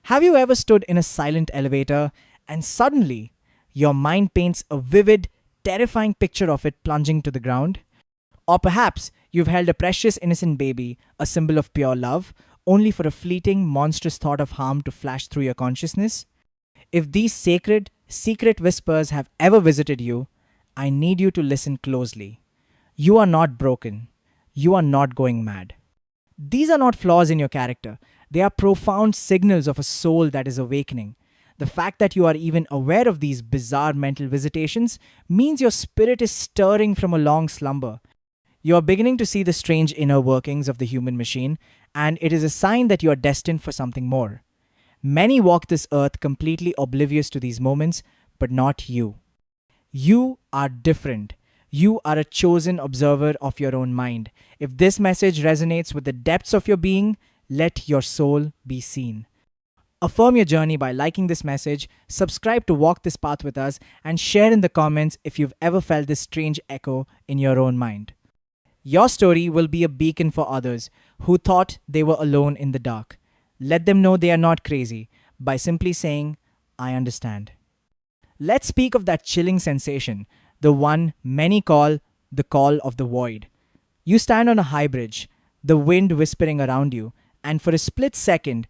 Have you ever stood in a silent elevator and suddenly your mind paints a vivid, terrifying picture of it plunging to the ground? Or perhaps you've held a precious innocent baby, a symbol of pure love, only for a fleeting, monstrous thought of harm to flash through your consciousness? If these sacred, secret whispers have ever visited you, I need you to listen closely. You are not broken. You are not going mad. These are not flaws in your character. They are profound signals of a soul that is awakening. The fact that you are even aware of these bizarre mental visitations means your spirit is stirring from a long slumber. You are beginning to see the strange inner workings of the human machine, and it is a sign that you are destined for something more. Many walk this earth completely oblivious to these moments, but not you. You are different. You are a chosen observer of your own mind. If this message resonates with the depths of your being, let your soul be seen. Affirm your journey by liking this message, subscribe to Walk This Path with us, and share in the comments if you've ever felt this strange echo in your own mind. Your story will be a beacon for others who thought they were alone in the dark. Let them know they are not crazy by simply saying, I understand. Let's speak of that chilling sensation, the one many call the call of the void. You stand on a high bridge, the wind whispering around you, and for a split second,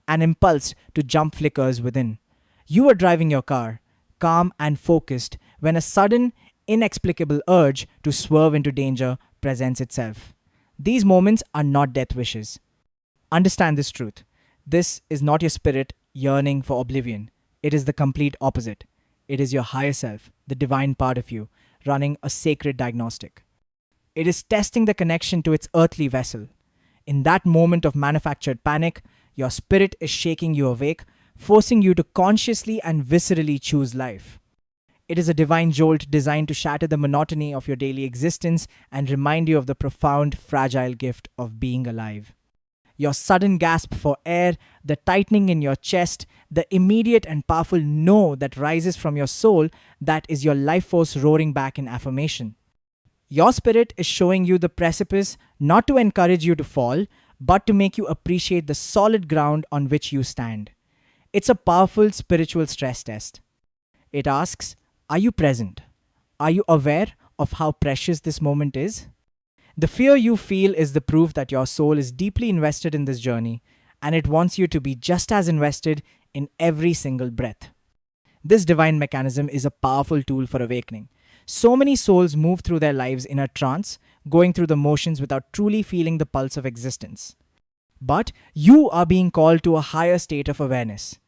an impulse to jump flickers within. You are driving your car, calm and focused, when a sudden, inexplicable urge to swerve into danger presents itself. These moments are not death wishes. Understand this truth. This is not your spirit yearning for oblivion. It is the complete opposite. It is your higher self, the divine part of you, running a sacred diagnostic. It is testing the connection to its earthly vessel. In that moment of manufactured panic, your spirit is shaking you awake, forcing you to consciously and viscerally choose life. It is a divine jolt designed to shatter the monotony of your daily existence and remind you of the profound, fragile gift of being alive. Your sudden gasp for air, the tightening in your chest, the immediate and powerful no that rises from your soul, that is your life force roaring back in affirmation. Your spirit is showing you the precipice not to encourage you to fall, but to make you appreciate the solid ground on which you stand. It's a powerful spiritual stress test. It asks, are you present? Are you aware of how precious this moment is? The fear you feel is the proof that your soul is deeply invested in this journey, and it wants you to be just as invested in every single breath. This divine mechanism is a powerful tool for awakening. So many souls move through their lives in a trance, going through the motions without truly feeling the pulse of existence. But you are being called to a higher state of awareness.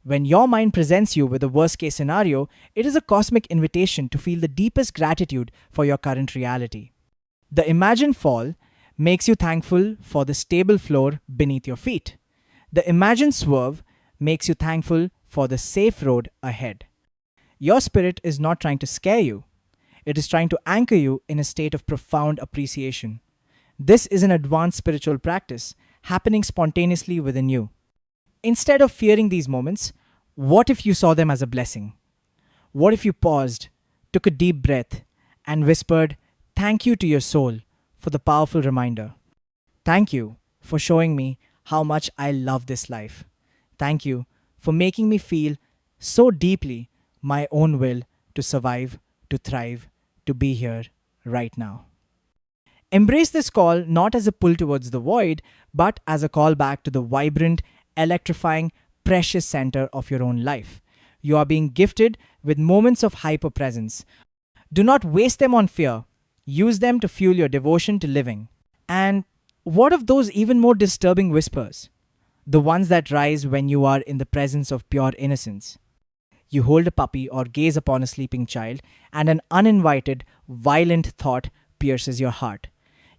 When your mind presents you with a worst case scenario, it is a cosmic invitation to feel the deepest gratitude for your current reality. The imagined fall makes you thankful for the stable floor beneath your feet. The imagined swerve makes you thankful for the safe road ahead. Your spirit is not trying to scare you. It is trying to anchor you in a state of profound appreciation. This is an advanced spiritual practice happening spontaneously within you. Instead of fearing these moments, what if you saw them as a blessing? What if you paused, took a deep breath, and whispered, thank you to your soul for the powerful reminder. Thank you for showing me how much I love this life. Thank you for making me feel so deeply my own will to survive, to thrive, to be here right now. Embrace this call not as a pull towards the void, but as a call back to the vibrant, electrifying, precious center of your own life. You are being gifted with moments of hyper presence. Do not waste them on fear. Use them to fuel your devotion to living. And what of those even more disturbing whispers? The ones that rise when you are in the presence of pure innocence. You hold a puppy or gaze upon a sleeping child, and an uninvited, violent thought pierces your heart.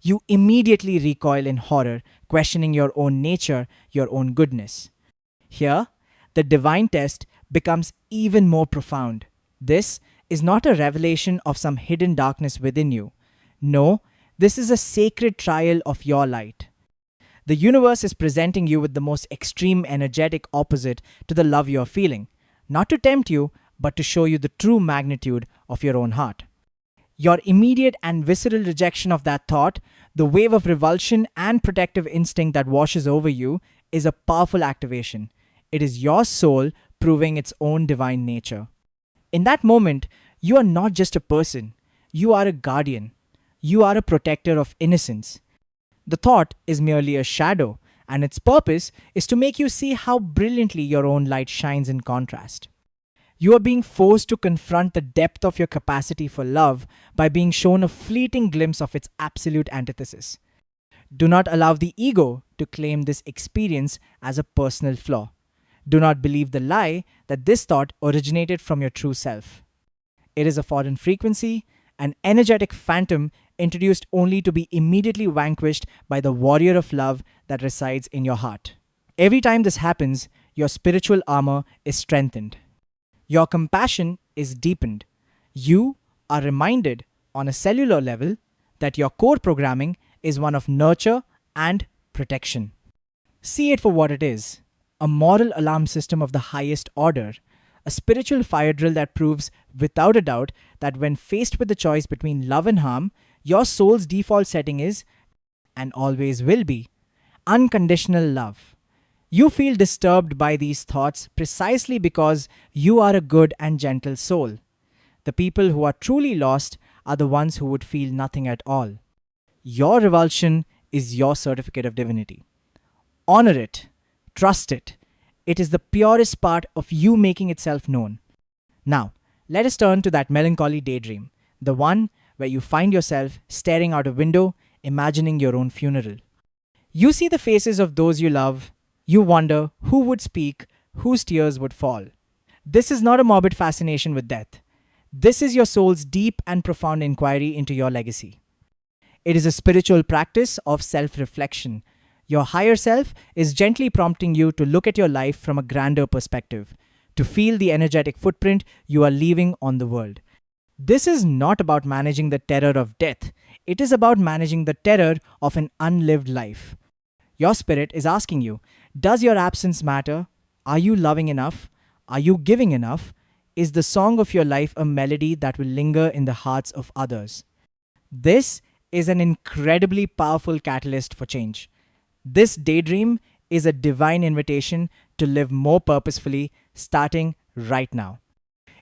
You immediately recoil in horror, questioning your own nature, your own goodness. Here, the divine test becomes even more profound. This is not a revelation of some hidden darkness within you. No, this is a sacred trial of your light. The universe is presenting you with the most extreme energetic opposite to the love you are feeling, not to tempt you, but to show you the true magnitude of your own heart. Your immediate and visceral rejection of that thought, the wave of revulsion and protective instinct that washes over you, is a powerful activation. It is your soul proving its own divine nature. In that moment, you are not just a person, you are a guardian. You are a protector of innocence. The thought is merely a shadow, and its purpose is to make you see how brilliantly your own light shines in contrast. You are being forced to confront the depth of your capacity for love by being shown a fleeting glimpse of its absolute antithesis. Do not allow the ego to claim this experience as a personal flaw. Do not believe the lie that this thought originated from your true self. It is a foreign frequency, an energetic phantom introduced only to be immediately vanquished by the warrior of love that resides in your heart. Every time this happens, your spiritual armor is strengthened. Your compassion is deepened. You are reminded on a cellular level that your core programming is one of nurture and protection. See it for what it is, a moral alarm system of the highest order, a spiritual fire drill that proves without a doubt that when faced with the choice between love and harm, your soul's default setting is, and always will be, unconditional love. You feel disturbed by these thoughts precisely because you are a good and gentle soul. The people who are truly lost are the ones who would feel nothing at all. Your revulsion is your certificate of divinity. Honor it, trust it. It is the purest part of you making itself known. Now, let us turn to that melancholy daydream, the one where you find yourself staring out a window, imagining your own funeral. You see the faces of those you love. You wonder who would speak, whose tears would fall. This is not a morbid fascination with death. This is your soul's deep and profound inquiry into your legacy. It is a spiritual practice of self reflection. Your higher self is gently prompting you to look at your life from a grander perspective, to feel the energetic footprint you are leaving on the world. This is not about managing the terror of death, it is about managing the terror of an unlived life. Your spirit is asking you, does your absence matter? Are you loving enough? Are you giving enough? Is the song of your life a melody that will linger in the hearts of others? This is an incredibly powerful catalyst for change. This daydream is a divine invitation to live more purposefully starting right now.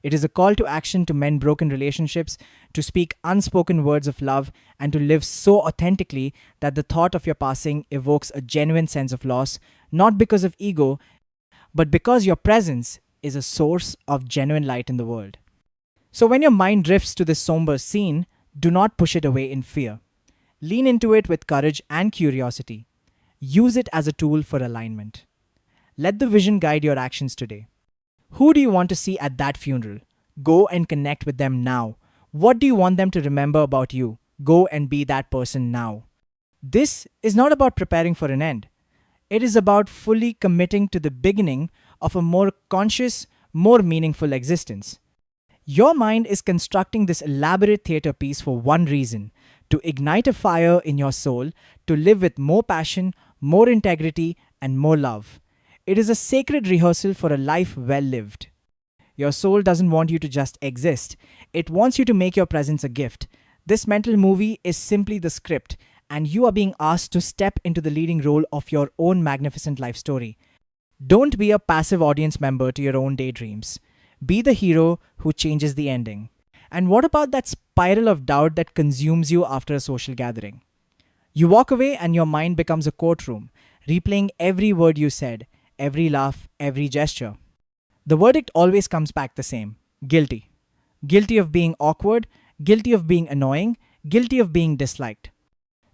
It is a call to action to mend broken relationships, to speak unspoken words of love, and to live so authentically that the thought of your passing evokes a genuine sense of loss, not because of ego, but because your presence is a source of genuine light in the world. So when your mind drifts to this somber scene, do not push it away in fear. Lean into it with courage and curiosity. Use it as a tool for alignment. Let the vision guide your actions today. Who do you want to see at that funeral? Go and connect with them now. What do you want them to remember about you? Go and be that person now. This is not about preparing for an end. It is about fully committing to the beginning of a more conscious, more meaningful existence. Your mind is constructing this elaborate theater piece for one reason: to ignite a fire in your soul, to live with more passion, more integrity, and more love. It is a sacred rehearsal for a life well lived. Your soul doesn't want you to just exist, it wants you to make your presence a gift. This mental movie is simply the script, and you are being asked to step into the leading role of your own magnificent life story. Don't be a passive audience member to your own daydreams. Be the hero who changes the ending. And what about that spiral of doubt that consumes you after a social gathering? You walk away and your mind becomes a courtroom, replaying every word you said, every laugh, every gesture. The verdict always comes back the same: guilty. Guilty of being awkward, guilty of being annoying, guilty of being disliked.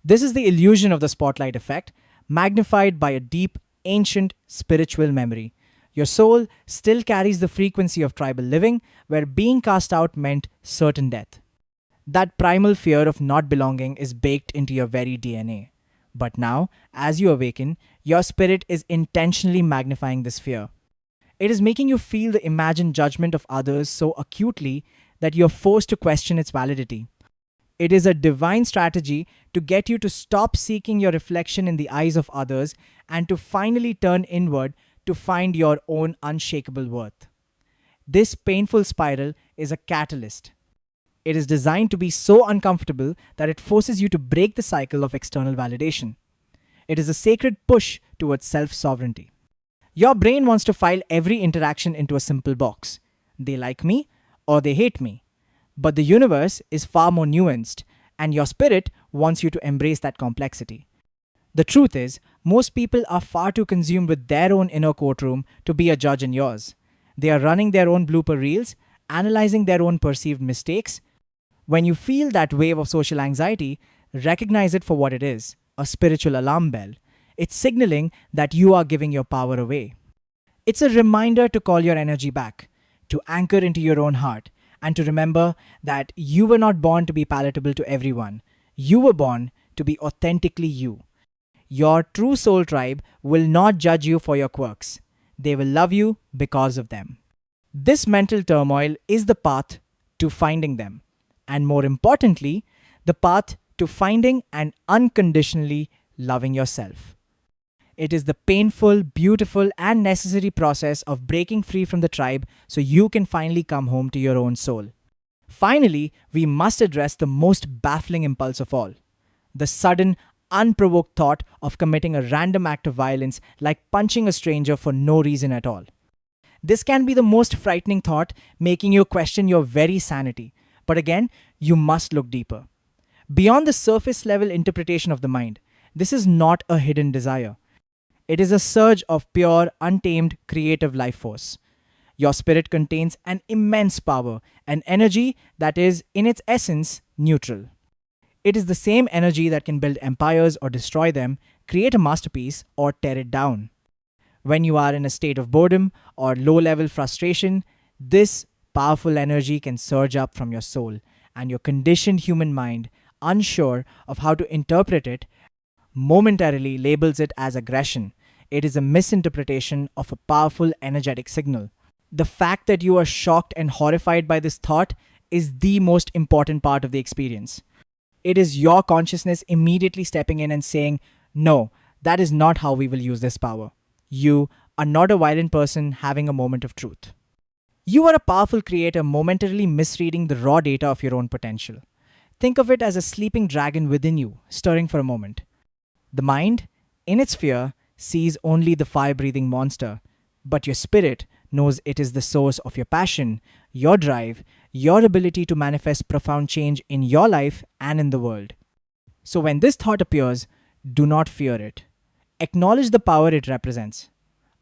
This is the illusion of the spotlight effect, magnified by a deep, ancient spiritual memory. Your soul still carries the frequency of tribal living, where being cast out meant certain death. That primal fear of not belonging is baked into your very DNA. But now, as you awaken, your spirit is intentionally magnifying this fear. It is making you feel the imagined judgment of others so acutely that you're forced to question its validity. It is a divine strategy to get you to stop seeking your reflection in the eyes of others and to finally turn inward to find your own unshakable worth. This painful spiral is a catalyst. It is designed to be so uncomfortable that it forces you to break the cycle of external validation. It is a sacred push towards self-sovereignty. Your brain wants to file every interaction into a simple box. They like me or they hate me. But the universe is far more nuanced, and your spirit wants you to embrace that complexity. The truth is, most people are far too consumed with their own inner courtroom to be a judge in yours. They are running their own blooper reels, analyzing their own perceived mistakes. When you feel that wave of social anxiety, recognize it for what it is: a spiritual alarm bell. It's signaling that you are giving your power away. It's a reminder to call your energy back, to anchor into your own heart, and to remember that you were not born to be palatable to everyone. You were born to be authentically you. Your true soul tribe will not judge you for your quirks. They will love you because of them. This mental turmoil is the path to finding them. And more importantly, the path to finding and unconditionally loving yourself. It is the painful, beautiful, and necessary process of breaking free from the tribe so you can finally come home to your own soul. Finally, we must address the most baffling impulse of all: the sudden, unprovoked thought of committing a random act of violence like punching a stranger for no reason at all. This can be the most frightening thought, making you question your very sanity. But again, you must look deeper. Beyond the surface level interpretation of the mind, this is not a hidden desire. It is a surge of pure, untamed, creative life force. Your spirit contains an immense power, an energy that is, in its essence, neutral. It is the same energy that can build empires or destroy them, create a masterpiece or tear it down. When you are in a state of boredom or low level frustration, this powerful energy can surge up from your soul, and your conditioned human mind, unsure of how to interpret it, momentarily labels it as aggression. It is a misinterpretation of a powerful energetic signal. The fact that you are shocked and horrified by this thought is the most important part of the experience. It is your consciousness immediately stepping in and saying, "No, that is not how we will use this power. You are not a violent person having a moment of truth. You are a powerful creator momentarily misreading the raw data of your own potential." Think of it as a sleeping dragon within you, stirring for a moment. The mind, in its fear, sees only the fire-breathing monster, but your spirit knows it is the source of your passion, your drive, your ability to manifest profound change in your life and in the world. So when this thought appears, do not fear it. Acknowledge the power it represents.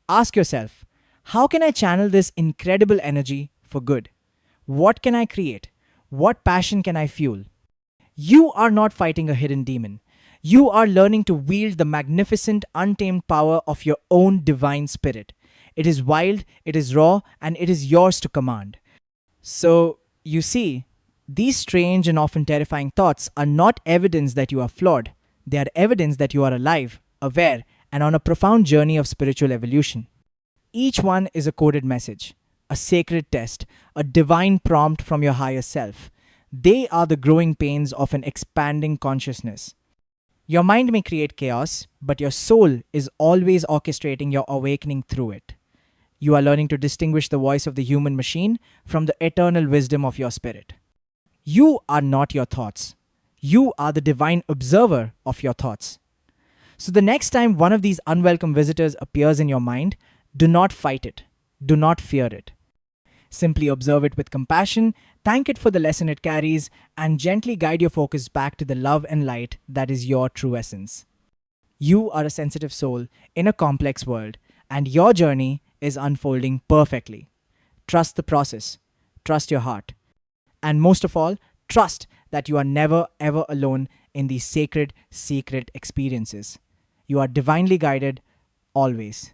Ask yourself, how can I channel this incredible energy for good? What can I create? What passion can I fuel? You are not fighting a hidden demon. You are learning to wield the magnificent, untamed power of your own divine spirit. It is wild, it is raw, and it is yours to command. So, you see, these strange and often terrifying thoughts are not evidence that you are flawed. They are evidence that you are alive, aware, and on a profound journey of spiritual evolution. Each one is a coded message, a sacred test, a divine prompt from your higher self. They are the growing pains of an expanding consciousness. Your mind may create chaos, but your soul is always orchestrating your awakening through it. You are learning to distinguish the voice of the human machine from the eternal wisdom of your spirit. You are not your thoughts. You are the divine observer of your thoughts. So the next time one of these unwelcome visitors appears in your mind, do not fight it. Do not fear it. Simply observe it with compassion, thank it for the lesson it carries, and gently guide your focus back to the love and light that is your true essence. You are a sensitive soul in a complex world, and your journey is unfolding perfectly. Trust the process. Trust your heart. And most of all, trust that you are never ever alone in these sacred, secret experiences. You are divinely guided always.